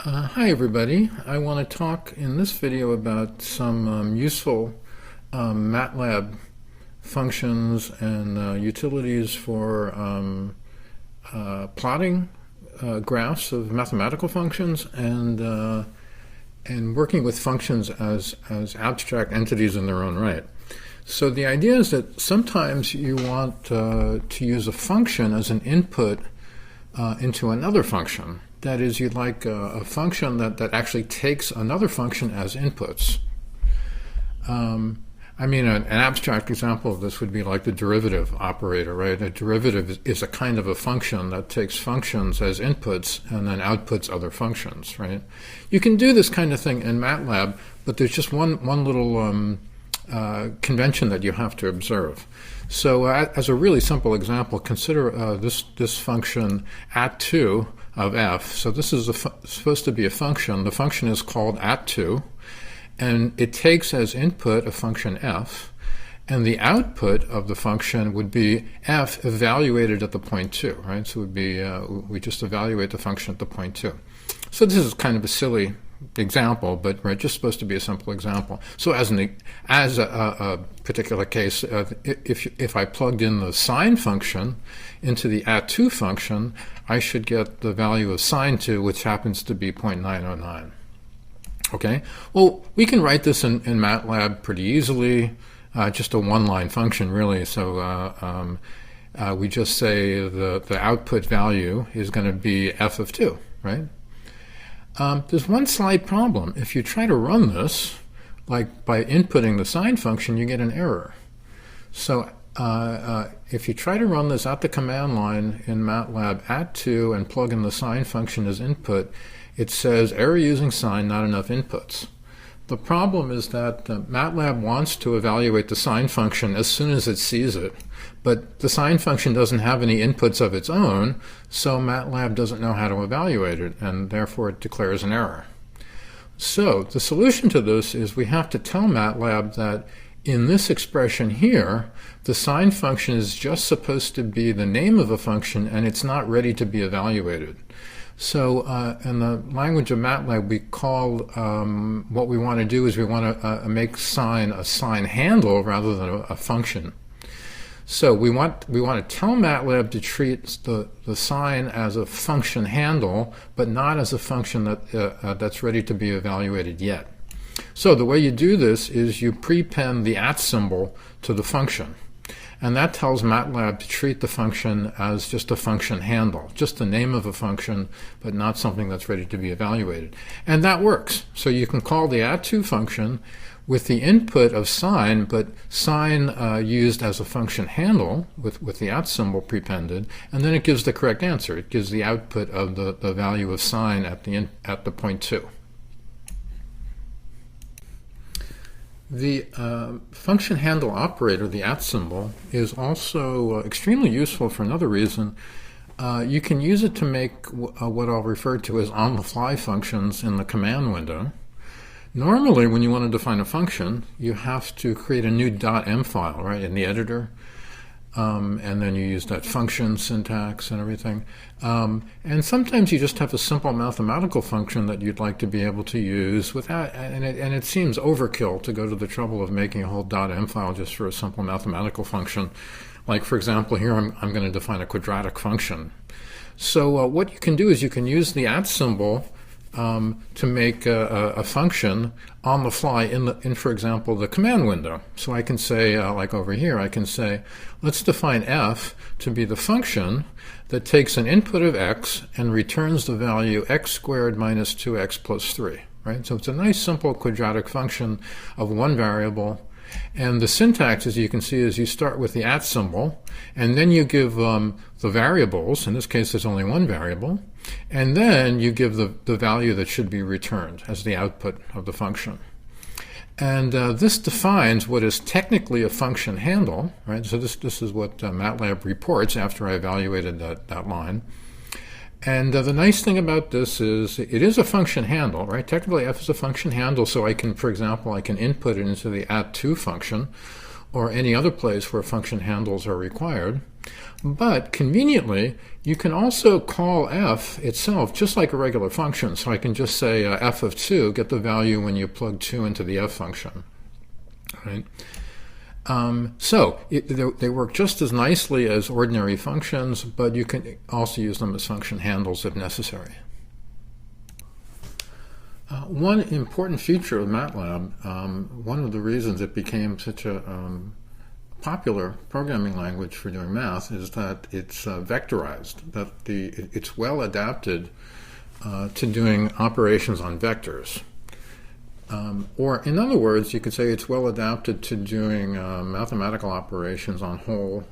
Hi everybody. I want to talk in this video about some useful Matlab functions and utilities for plotting graphs of mathematical functions and working with functions as abstract entities in their own right. So the idea is that sometimes you want to use a function as an input into another function. That is, you'd like a function that actually takes another function as inputs. An abstract example of this would be like the derivative operator, right? A derivative is a kind of a function that takes functions as inputs and then outputs other functions, right? You can do this kind of thing in Matlab, but there's just one little convention that you have to observe. So as a really simple example, consider this function at2 of f. So this is supposed to be a function. The function is called at2, and it takes as input a function f, and the output of the function would be f evaluated at the point 2, right? So it would be, we just evaluate the function at the point 2. So this is kind of a silly example, but right, just supposed to be a simple example. So as a particular case, if I plugged in the sine function into the at2 function, I should get the value of sine 2, which happens to be 0.909. Okay, well, we can write this in MATLAB pretty easily, just a one-line function really. So we just say the output value is going to be f of 2, right? There's one slight problem. If you try to run this, like by inputting the sine function, you get an error. So if you try to run this at the command line in MATLAB at2 and plug in the sine function as input, it says error using sine, not enough inputs. The problem is that MATLAB wants to evaluate the sine function as soon as it sees it, but the sine function doesn't have any inputs of its own, so MATLAB doesn't know how to evaluate it, and therefore it declares an error. So the solution to this is we have to tell MATLAB that in this expression here, the sine function is just supposed to be the name of a function, and it's not ready to be evaluated. So in the language of MATLAB, we call what we want to do is we want to make sine a sine handle rather than a function. So we want to tell MATLAB to treat the sine as a function handle, but not as a function that's ready to be evaluated yet. So the way you do this is you prepend the at symbol to the function. And that tells MATLAB to treat the function as just a function handle, just the name of a function, but not something that's ready to be evaluated. And that works. So you can call the at2 function with the input of sine, but sine used as a function handle with the at symbol prepended, and then it gives the correct answer. It gives the output of the value of sine at the point 2. The function handle operator, the at symbol, is also extremely useful for another reason. You can use it to make what I'll refer to as on-the-fly functions in the command window. Normally, when you want to define a function, you have to create a new .m file, right, in the editor. And then you use that function syntax and everything. And sometimes you just have a simple mathematical function that you'd like to be able to use without, and it seems overkill to go to the trouble of making a whole .m file just for a simple mathematical function. Like, for example, here I'm going to define a quadratic function. So what you can do is you can use the at symbol to make a function on the fly in, for example, the command window. So I can say, like over here, I can say, let's define f to be the function that takes an input of x and returns the value x squared minus 2x plus 3. Right? So it's a nice simple quadratic function of one variable. And the syntax, as you can see, is you start with the at symbol, and then you give the variables. In this case, there's only one variable. And then you give the value that should be returned as the output of the function. And this defines what is technically a function handle, right? So this is what MATLAB reports after I evaluated that line. And the nice thing about this is it is a function handle, right? Technically, f is a function handle, so I can, for example, I can input it into the at2 function or any other place where function handles are required. But conveniently, you can also call f itself just like a regular function. So I can just say f of 2, get the value when you plug 2 into the f function. Right? They work just as nicely as ordinary functions, but you can also use them as function handles if necessary. One important feature of Matlab, one of the reasons it became such a popular programming language for doing math, is that it's vectorized, that it's well adapted to doing operations on vectors. Or in other words, you could say it's well adapted to doing mathematical operations on whole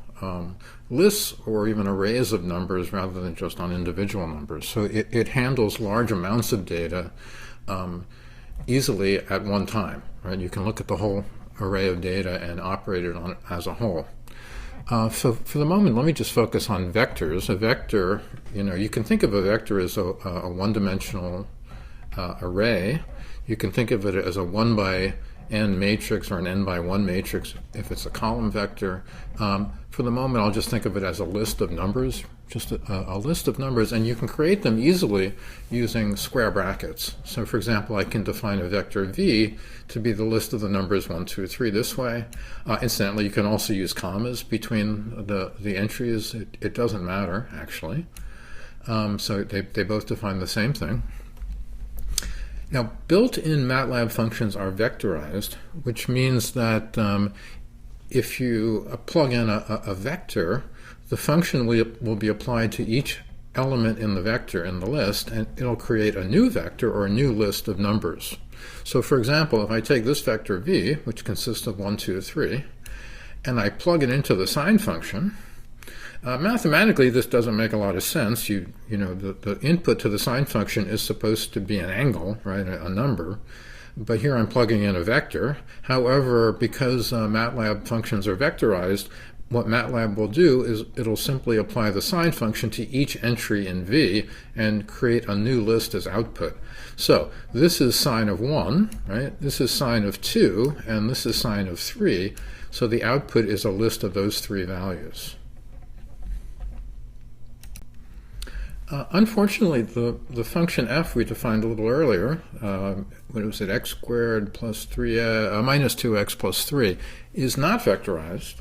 lists or even arrays of numbers rather than just on individual numbers. So it handles large amounts of data easily at one time. Right? You can look at the whole array of data and operate it on as a whole. So for the moment, let me just focus on vectors. A vector, you can think of a vector as a one-dimensional array. You can think of it as a 1 by n matrix or an n by 1 matrix if it's a column vector. For the moment, I'll just think of it as a list of numbers, just a list of numbers, and you can create them easily using square brackets. So for example, I can define a vector v to be the list of the numbers 1, 2, 3 this way. Incidentally, you can also use commas between the entries. It doesn't matter, actually. So they both define the same thing. Now, built-in Matlab functions are vectorized, which means that if you plug in a vector, the function will be applied to each element in the vector in the list, and it'll create a new vector or a new list of numbers. So for example, if I take this vector v, which consists of 1, 2, 3, and I plug it into the sine function, mathematically, this doesn't make a lot of sense. The input to the sine function is supposed to be an angle, right, a number. But here I'm plugging in a vector. However, because MATLAB functions are vectorized, what MATLAB will do is it'll simply apply the sine function to each entry in V and create a new list as output. So this is sine of 1, right? This is sine of 2, and this is sine of 3. So the output is a list of those three values. Unfortunately, the function f we defined a little earlier, what was it, x squared plus 3, minus 2x plus 3, is not vectorized.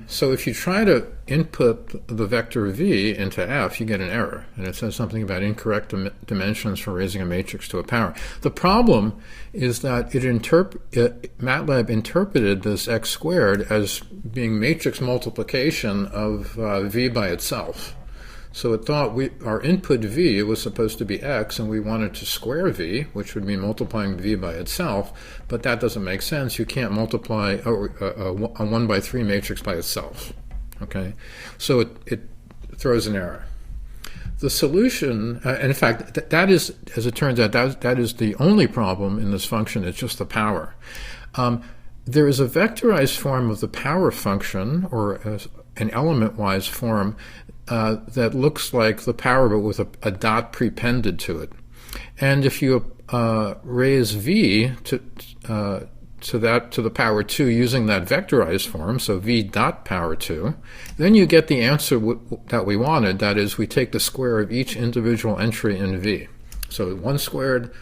So if you try to input the vector v into f, you get an error, and it says something about incorrect dimensions for raising a matrix to a power. The problem is that MATLAB interpreted this x squared as being matrix multiplication of v by itself. So it thought our input v was supposed to be x, and we wanted to square v, which would mean multiplying v by itself, but that doesn't make sense. You can't multiply a 1 by 3 matrix by itself. Okay, so it throws an error. The solution, and in fact, that is, as it turns out, that is the only problem in this function. It's just the power. There is a vectorized form of the power function, or an element-wise form, that looks like the power but with a dot prepended to it. And if you raise v to the power 2 using that vectorized form, so v dot power 2, then you get the answer that we wanted. That is, we take the square of each individual entry in v. So 1 squared,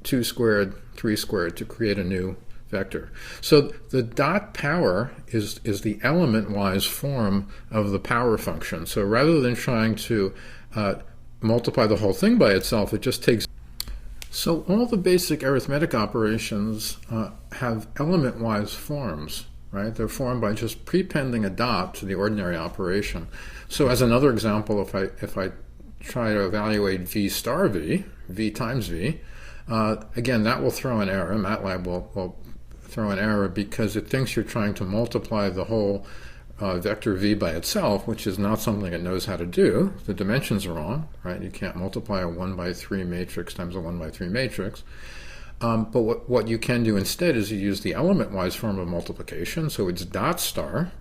2 squared, 3 squared to create a new vector. So the dot power is the element-wise form of the power function. So rather than trying to multiply the whole thing by itself, it just takes. So all the basic arithmetic operations have element-wise forms, right? They're formed by just prepending a dot to the ordinary operation. So as another example, if I try to evaluate v star v, v times v, again, that will throw an error. MATLAB will throw an error because it thinks you're trying to multiply the whole vector v by itself, which is not something it knows how to do. The dimensions are wrong, right? You can't multiply a 1 by 3 matrix times a 1 by 3 matrix. But what you can do instead is you use the element-wise form of multiplication, so it's dot star,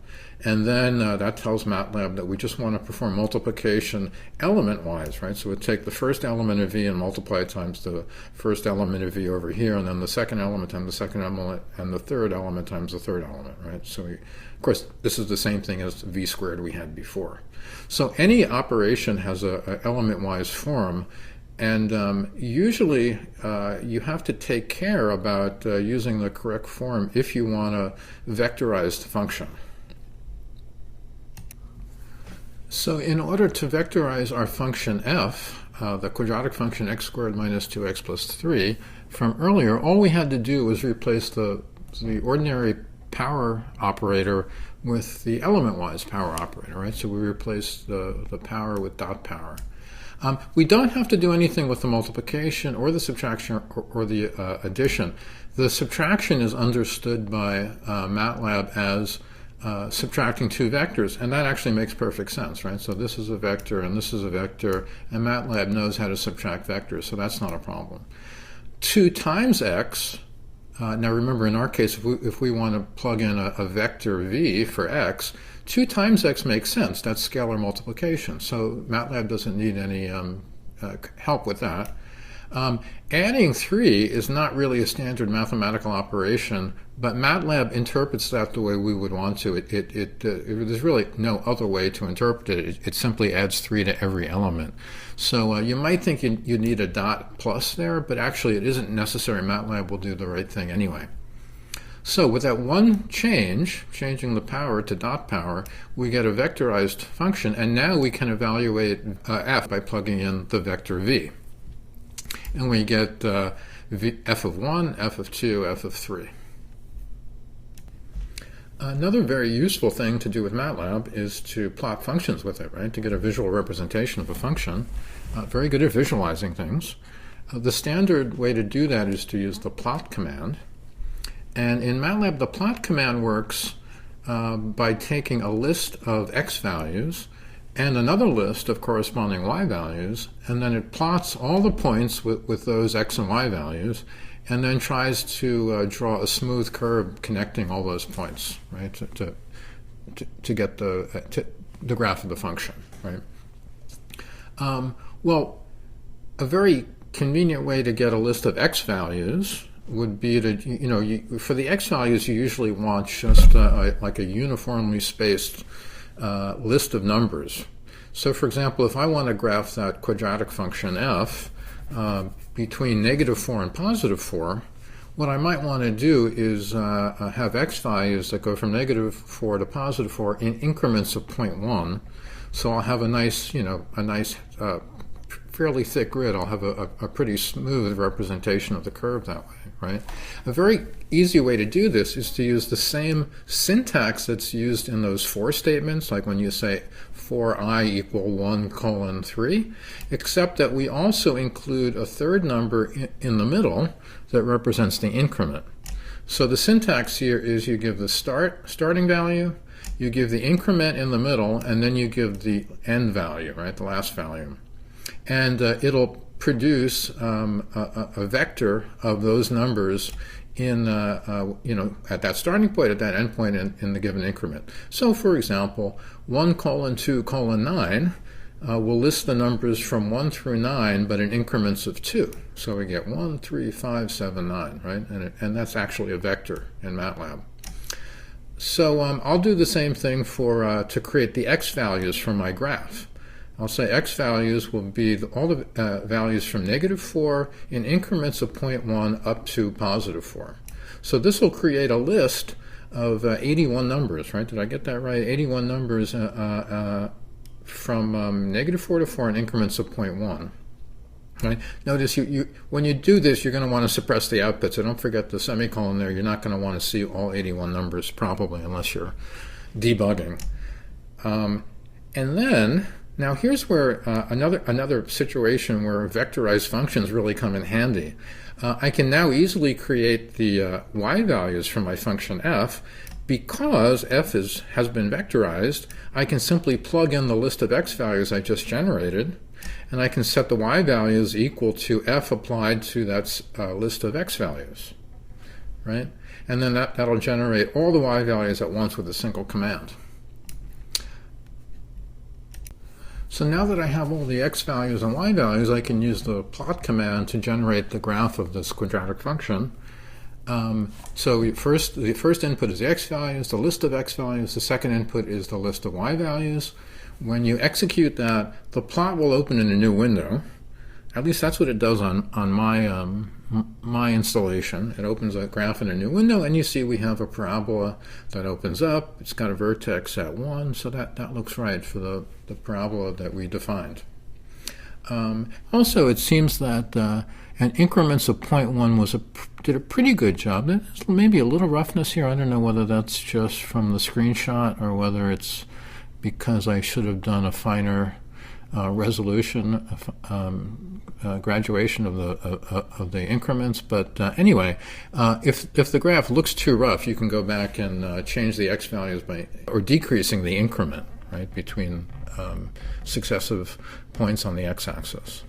and then that tells MATLAB that we just want to perform multiplication element-wise, right? So we take the first element of V and multiply it times the first element of V over here, and then the second element times the second element, and the third element times the third element, right? So of course, this is the same thing as V squared we had before. So any operation has a element-wise form, and usually you have to take care about using the correct form if you want a vectorized function. So in order to vectorize our function f, the quadratic function x squared minus 2x plus 3, from earlier, all we had to do was replace the ordinary power operator with the element-wise power operator, right? So we replaced the power with dot power. We don't have to do anything with the multiplication or the subtraction or the addition. The subtraction is understood by MATLAB as subtracting two vectors, and that actually makes perfect sense, right? So this is a vector and this is a vector, and MATLAB knows how to subtract vectors, so that's not a problem. 2 times x, now remember in our case, if we want to plug in a vector v for x, 2 times x makes sense. That's scalar multiplication, so MATLAB doesn't need any help with that. Adding 3 is not really a standard mathematical operation, but MATLAB interprets that the way we would want to. There's really no other way to interpret it. It simply adds 3 to every element. So you might think you need a dot plus there, but actually it isn't necessary. MATLAB will do the right thing anyway. So with that one change, changing the power to dot power, we get a vectorized function, and now we can evaluate f by plugging in the vector v. And we get f of 1, f of 2, f of 3. Another very useful thing to do with MATLAB is to plot functions with it, right? To get a visual representation of a function. Very good at visualizing things. The standard way to do that is to use the plot command. And in MATLAB, the plot command works by taking a list of x values and another list of corresponding y values, and then it plots all the points with those x and y values, and then tries to draw a smooth curve connecting all those points, right, to get the graph of the function, right? Well, a very convenient way to get a list of x values would be to, for the x values, you usually want just like a uniformly spaced list of numbers. So for example, if I want to graph that quadratic function f between -4 and +4, what I might want to do is have x values that go from -4 to +4 in increments of 0.1. So I'll have a nice, fairly thick grid. I'll have a pretty smooth representation of the curve that way, right? A very easy way to do this is to use the same syntax that's used in those for statements, like when you say for I equal 1:3, except that we also include a third number in the middle that represents the increment. So the syntax here is you give the starting value, you give the increment in the middle, and then you give the end value, right, the last value. And it'll produce a vector of those numbers in at that starting point, at that end point in the given increment. So for example, 1:2:9 will list the numbers from 1 through 9, but in increments of 2. So we get 1, 3, 5, 7, 9, right? And that's actually a vector in MATLAB. So I'll do the same thing to create the x values for my graph. I'll say x values will be all the values from -4 in increments of 0.1 up to +4. So this will create a list of 81 numbers, right? Did I get that right? 81 numbers from -4 to 4 in increments of 0.1. Right? Notice when you do this, you're going to want to suppress the output, so don't forget the semicolon there. You're not going to want to see all 81 numbers probably unless you're debugging. And then now here's where another situation where vectorized functions really come in handy. I can now easily create the y values for my function f. Because f has been vectorized, I can simply plug in the list of x values I just generated, And I can set the y values equal to f applied to that list of x values, right? And then that'll generate all the y values at once with a single command. So now that I have all the x values and y values, I can use the plot command to generate the graph of this quadratic function. So the first input is the x values, the list of x values. The second input is the list of y values. When you execute that, the plot will open in a new window. At least that's what it does on my installation. It opens a graph in a new window, and you see we have a parabola that opens up. It's got a vertex at 1, so that looks right for the parabola that we defined. Also, it seems that and increments of 0.1 did a pretty good job. There's maybe a little roughness here. I don't know whether that's just from the screenshot or whether it's because I should have done a finer resolution, graduation of the increments. But anyway, if the graph looks too rough, you can go back and change the x values or decreasing the increment, right, between successive points on the x-axis.